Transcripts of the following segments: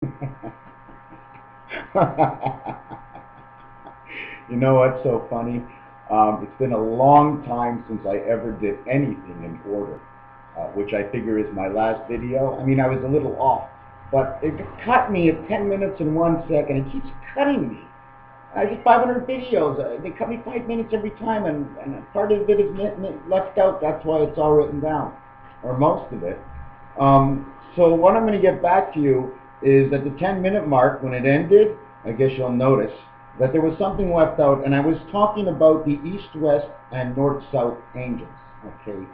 You know what's so funny? It's been a long time since I ever did anything in order, which I figure is my last video. I mean, I was a little off, but it cut me at 10 minutes and 1 second. It keeps cutting me. I did 500 videos. They cut me 5 minutes every time, and part of it is left out. That's why it's all written down, or most of it. So what I'm going to get back to you is at the 10-minute mark, when it ended, I guess you'll notice that there was something left out, and I was talking about the east-west and north-south angels, okay?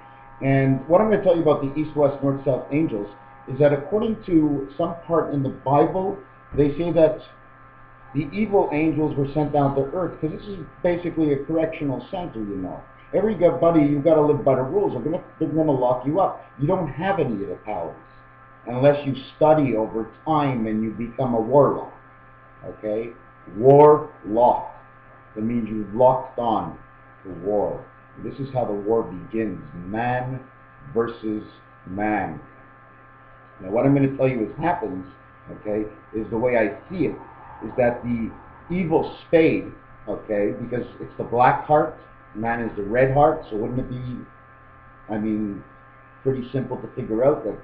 And what I'm going to tell you about the east-west, north-south angels is that according to some part in the Bible, they say that the evil angels were sent down to earth, because this is basically a correctional center, you know. Everybody, you've got to live by the rules. They're going to lock you up. You don't have any of the powers unless you study over time and you become a warlock, okay? Warlock. That means you've locked on to war. This is how the war begins. Man versus man. Now what I'm going to tell you is happens, okay, is the way I see it, is that the evil spade, okay, because it's the black heart, man is the red heart, so wouldn't it be, I mean, pretty simple to figure out that.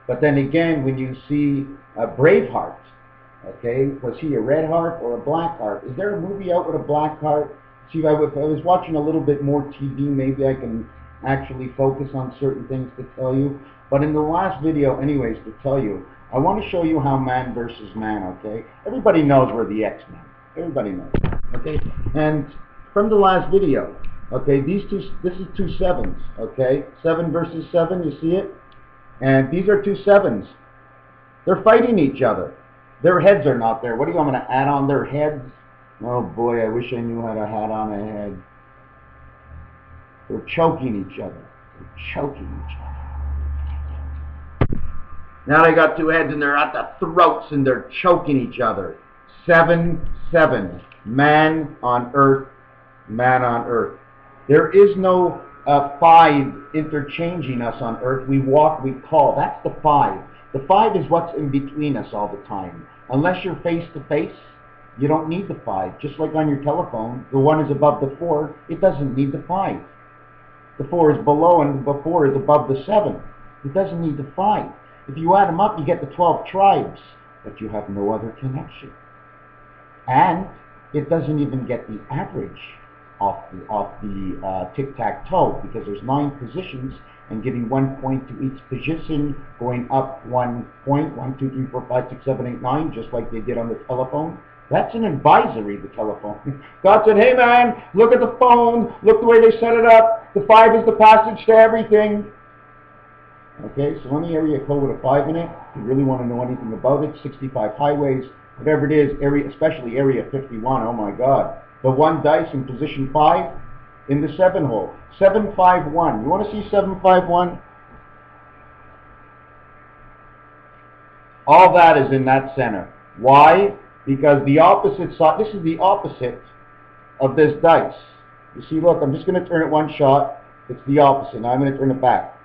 But then again, when you see a Braveheart, okay, was he a red heart or a black heart? Is there a movie out with a black heart? See, if I was watching a little bit more TV, maybe I can actually focus on certain things to tell you. But in the last video, anyways, to tell you, I want to show you how man versus man, okay? Everybody knows we're the X-Men. Everybody knows, okay? And from the last video, okay, this is two sevens, okay? 7 versus 7, you see it? And these are two sevens. They're fighting each other. Their heads are not there. What do you want me to add on their heads? Oh boy, I wish I knew how to add on a head. They're choking each other. They're choking each other. Now they got two heads and they're at the throats and they're choking each other. 7, 7. Man on earth, man on earth. There is no 5 interchanging us on earth. We walk, we call. That's the 5. The 5 is what's in between us all the time. Unless you're face to face, you don't need the 5. Just like on your telephone, the 1 is above the 4. It doesn't need the 5. The 4 is below and the 4 is above the 7. It doesn't need the 5. If you add them up, you get the 12 tribes, but you have no other connection. And it doesn't even get the average off the tic-tac-toe, because there's 9 positions and giving 1 point to each position, going up 1 point, 1, 2, 3, 4, 5, 6, 7, 8, 9, just like they did on the telephone. That's an advisory, the telephone. God said, hey man, look at the phone, look the way they set it up. The 5 is the passage to everything. Okay, so any area code with a 5 in it, if you really want to know anything about it, 65 highways, whatever it is, area, especially area 51, oh my God. The 1 dice in position 5 in the 7 hole. 751. You want to see 751? All that is in that center. Why? Because the opposite side, this is the opposite of this dice. You see, look, I'm just going to turn it one shot. It's the opposite. Now I'm going to turn it back.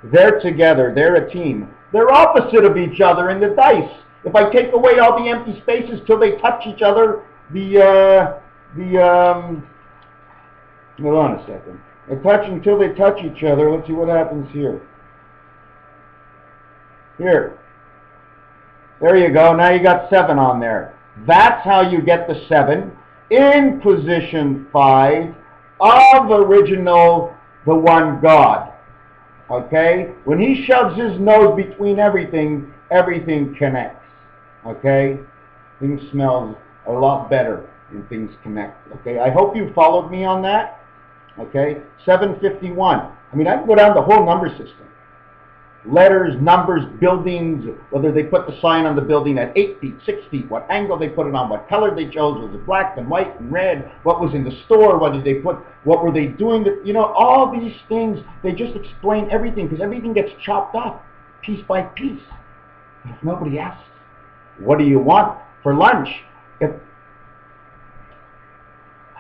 They're together. They're a team. They're opposite of each other in the dice. If I take away all the empty spaces till they touch each other, hold on a second. They touch until they touch each other. Let's see what happens here. Here. There you go. Now you got 7 on there. That's how you get the 7 in position 5 of original, the one God. Okay? When he shoves his nose between everything, everything connects. Okay? Things smell a lot better when things connect. Okay? I hope you followed me on that. Okay? 751. I mean, I can go down the whole number system. Letters, numbers, buildings, whether they put the sign on the building at 8 feet, 6 feet, what angle they put it on, what color they chose, was it black and white and red, what was in the store, what did they put, what were they doing, you know, all these things, they just explain everything, because everything gets chopped up, piece by piece. But if nobody asks, what do you want for lunch? If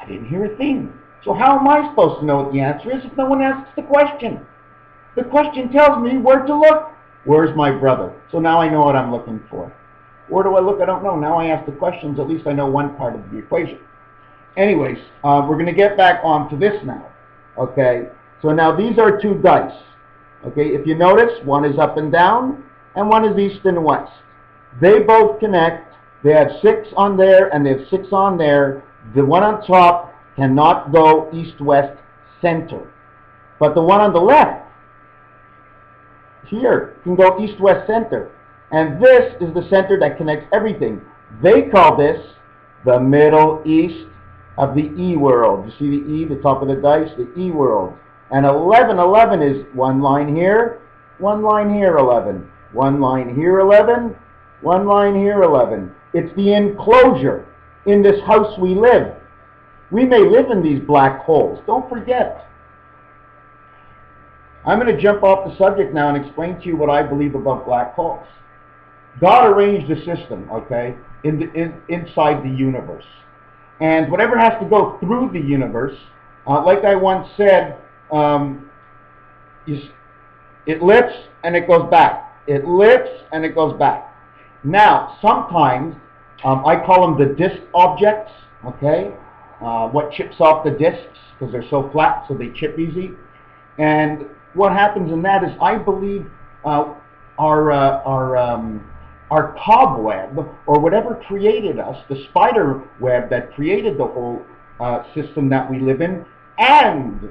I didn't hear a thing. So how am I supposed to know what the answer is if no one asks the question? The question tells me where to look. Where's my brother? So now I know what I'm looking for. Where do I look? I don't know. Now I ask the questions. At least I know one part of the equation. Anyways, we're going to get back onto this now. Okay, so now these are two dice. Okay, if you notice, one is up and down, and one is east and west. They both connect. They have 6 on there, and they have 6 on there. The one on top cannot go east-west center. But the one on the left, here, can go east-west center. And this is the center that connects everything. They call this the Middle East of the E world. You see the E, the top of the dice, the E world. And 11, 11 is one line here, 1 line here, 11. 1 line here, 11. 1 line here, 11. It's the enclosure in this house we live. We may live in these black holes. Don't forget. I'm going to jump off the subject now and explain to you what I believe about black holes. God arranged the system, okay, inside the universe. And whatever has to go through the universe, like I once said, it lifts and it goes back. It lifts and it goes back. Now, sometimes, I call them the disk objects, okay? What chips off the disks, because they're so flat, so they chip easy. And what happens in that is, I believe our cobweb, or whatever created us, the spider web that created the whole system that we live in, and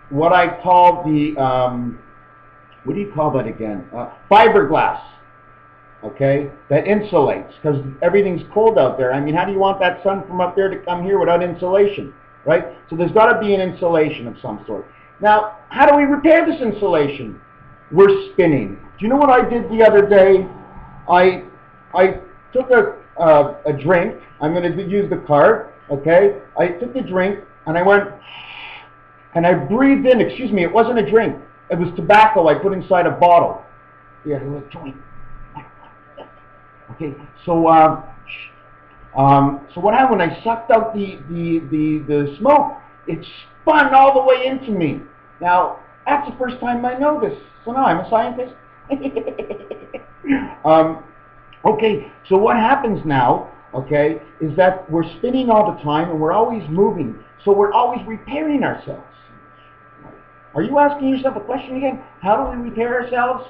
what I call the, what do you call that again? Fiberglass, okay, that insulates, because everything's cold out there. I mean, how do you want that sun from up there to come here without insulation, right? So there's got to be an insulation of some sort. Now, how do we repair this insulation? We're spinning. Do you know what I did the other day? I took a drink. I'm going to use the card, okay? I took the drink, and I went, and I breathed in, excuse me, it wasn't a drink. It was tobacco I put inside a bottle. Yeah, it was a joint. Okay, so what happened when I sucked out the smoke? It spun all the way into me. Now, that's the first time I know this. So now I'm a scientist. Okay, so what happens now, okay, is that we're spinning all the time and we're always moving. So we're always repairing ourselves. Are you asking yourself a question again? How do we repair ourselves?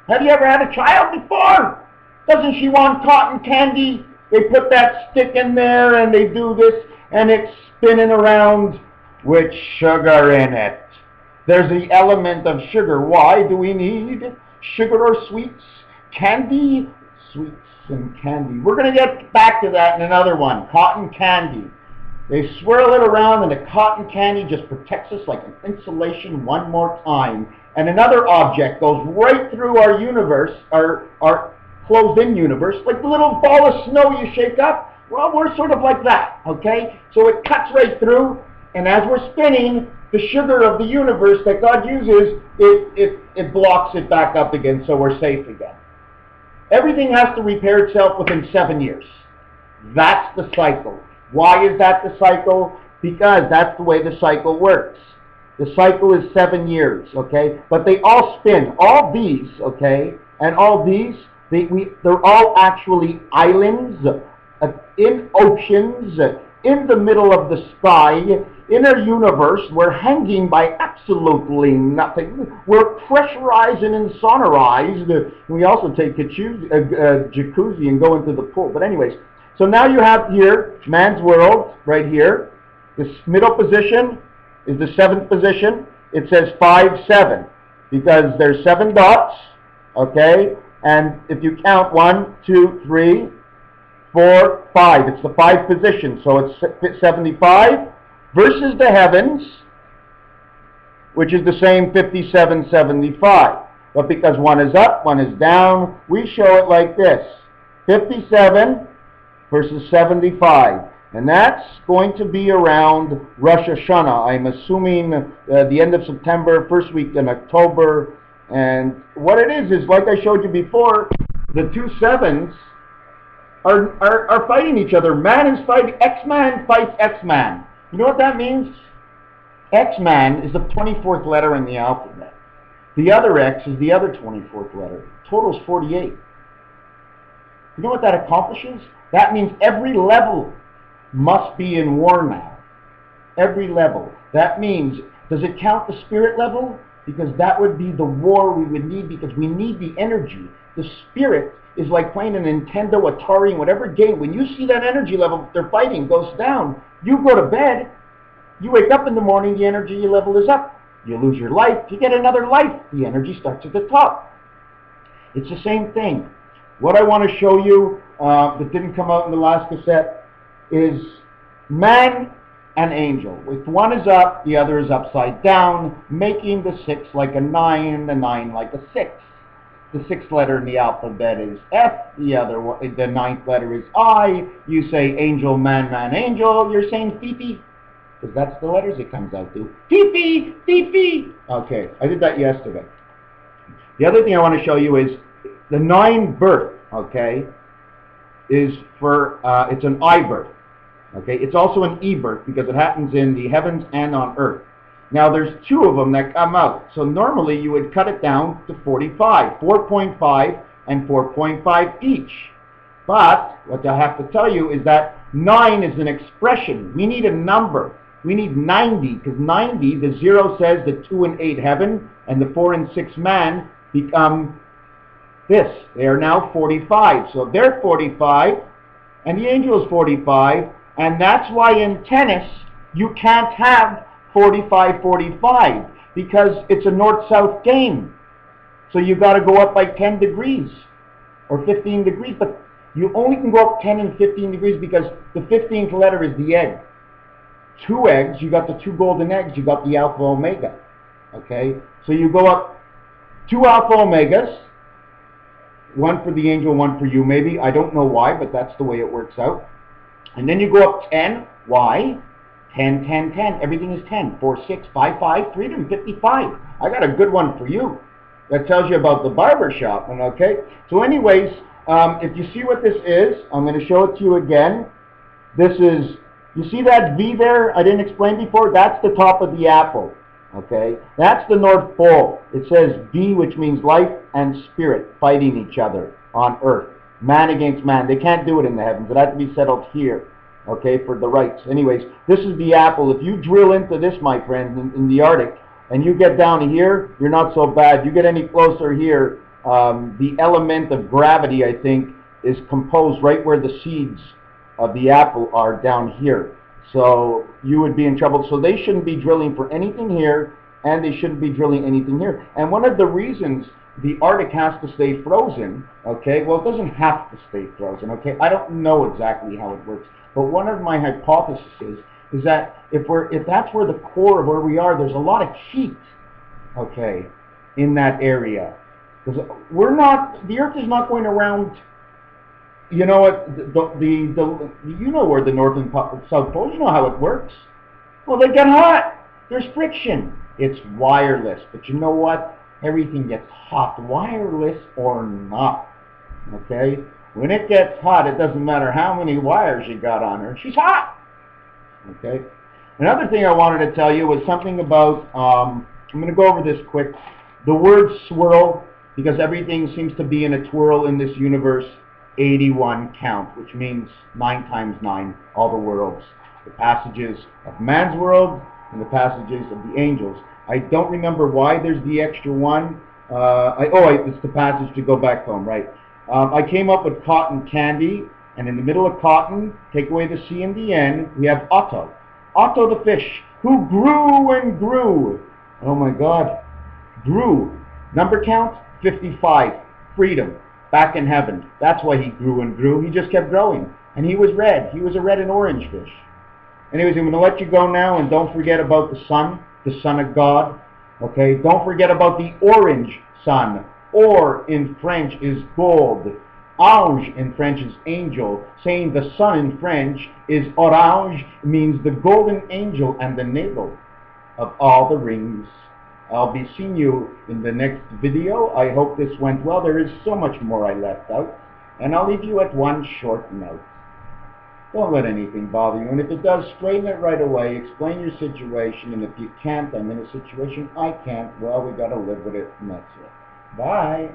Have you ever had a child before? Doesn't she want cotton candy? They put that stick in there and they do this and it's spinning around with sugar in it. There's the element of sugar. Why do we need sugar or sweets? Candy? Sweets and candy. We're going to get back to that in another one. Cotton candy. They swirl it around and the cotton candy just protects us like an insulation one more time. And another object goes right through our universe, our closed-in universe, like the little ball of snow you shake up. Well, we're sort of like that, okay? So it cuts right through, and as we're spinning, the sugar of the universe that God uses, it blocks it back up again, so we're safe again. Everything has to repair itself within 7 years. That's the cycle. Why is that the cycle? Because that's the way the cycle works. The cycle is 7 years, okay? But they all spin. All these, okay, and all these, they're all actually islands in oceans, in the middle of the sky, in our universe. We're hanging by absolutely nothing. We're pressurized and insonorized. We also take a jacuzzi and go into the pool. But anyways, so now you have here man's world right here. This middle position is the 7th position. It says 5, 7 because there's 7 dots, okay? And if you count 1, 2, 3, 4, 5, it's the 5th position. So it's 75 versus the heavens, which is the same 57, 75. But because one is up, one is down, we show it like this. 57 versus 75. And that's going to be around Rosh Hashanah. I'm assuming the end of September, first week in October. And what it is like I showed you before, the two 7s are fighting each other. Man is fighting, X-Man fights X-Man. You know what that means? X-Man is the 24th letter in the alphabet. The other X is the other 24th letter. Total's 48. You know what that accomplishes? That means every level must be in war now. Every level. That means, does it count the spirit level? Because that would be the war we would need, because we need the energy. The spirit is like playing a Nintendo, Atari, whatever game. When you see that energy level, they're fighting, goes down, you go to bed, you wake up in the morning, the energy level is up. You lose your life, you get another life. The energy starts at the top. It's the same thing. What I want to show you that didn't come out in the last cassette is man and angel. If one is up, the other is upside down, making the 6 like a 9, the 9 like a 6. The 6th letter in the alphabet is F, the 9th letter is I. You say angel, man, man, angel. You're saying Fifi, because that's the letters it comes out to. Fifi, Fifi. Okay, I did that yesterday. The other thing I want to show you is the 9 birth, okay, is for, it's an I birth. Okay, it's also an E birth because it happens in the heavens and on earth. Now there's 2 of them that come out. So normally you would cut it down to 45, 4.5 and 4.5 each. But what I have to tell you is that 9 is an expression. We need a number. We need 90, because 90, the 0 says the 2 and 8 heaven and the 4 and 6 man become this. They are now 45. So they're 45 and the angel is 45. And that's why in tennis, you can't have 45-45, because it's a north-south game. So you got to go up by 10 degrees or 15 degrees. But you only can go up 10 and 15 degrees because the 15th letter is the egg. 2 eggs, you got the 2 golden eggs, you got the alpha omega. Okay? So you go up 2 alpha omegas, 1 for the angel, 1 for you maybe. I don't know why, but that's the way it works out. And then you go up 10. Why? 10, 10, 10. Everything is 10. 4, 6, 5, 5, 355. I got a good one for you. That tells you about the barber shop. Okay? So anyways, if you see what this is, I'm going to show it to you again. This is, you see that V there I didn't explain before? That's the top of the apple. Okay? That's the North Pole. It says V, which means life and spirit fighting each other on earth. Man against man. They can't do it in the heavens. It has to be settled here, okay, for the rights. Anyways, this is the apple. If you drill into this, my friend, in the Arctic, and you get down to here, you're not so bad. You get any closer here, the element of gravity, I think, is composed right where the seeds of the apple are down here. So you would be in trouble. So they shouldn't be drilling for anything here, and they shouldn't be drilling anything here. And one of the reasons the Arctic has to stay frozen, okay, well, it doesn't have to stay frozen, okay, I don't know exactly how it works, but one of my hypotheses is that if that's where the core of where we are, there's a lot of heat, okay, in that area, because the Earth is not going around, you know what, you know where the North and South Pole, you know how it works. Well, they get hot, there's friction, it's wireless, but you know what? Everything gets hot, wireless or not, okay? When it gets hot, it doesn't matter how many wires you got on her. She's hot, okay? Another thing I wanted to tell you was something about, I'm going to go over this quick, the word swirl, because everything seems to be in a twirl in this universe, 81 count, which means 9 times 9, all the worlds. The passages of man's world and the passages of the angels. I don't remember why there's the extra one. It's the passage to go back home, right? I came up with cotton candy, and in the middle of cotton, take away the C and the N, we have Otto. Otto the fish, who grew and grew. Oh my God, grew. Number count, 55. Freedom, back in heaven. That's why he grew and grew. He just kept growing. And he was red. He was a red and orange fish. Anyways, I'm going to let you go now, and don't forget about the sun of God, okay? Don't forget about the orange sun. Or in French is gold. Ange in French is angel. Saying the sun in French is orange, means the golden angel and the navel of all the rings. I'll be seeing you in the next video. I hope this went well. There is so much more I left out. And I'll leave you at one short note. Don't let anything bother you, and if it does, straighten it right away, explain your situation, and if you can't, I'm in a situation I can't, well, we got to live with it, and that's it. Bye.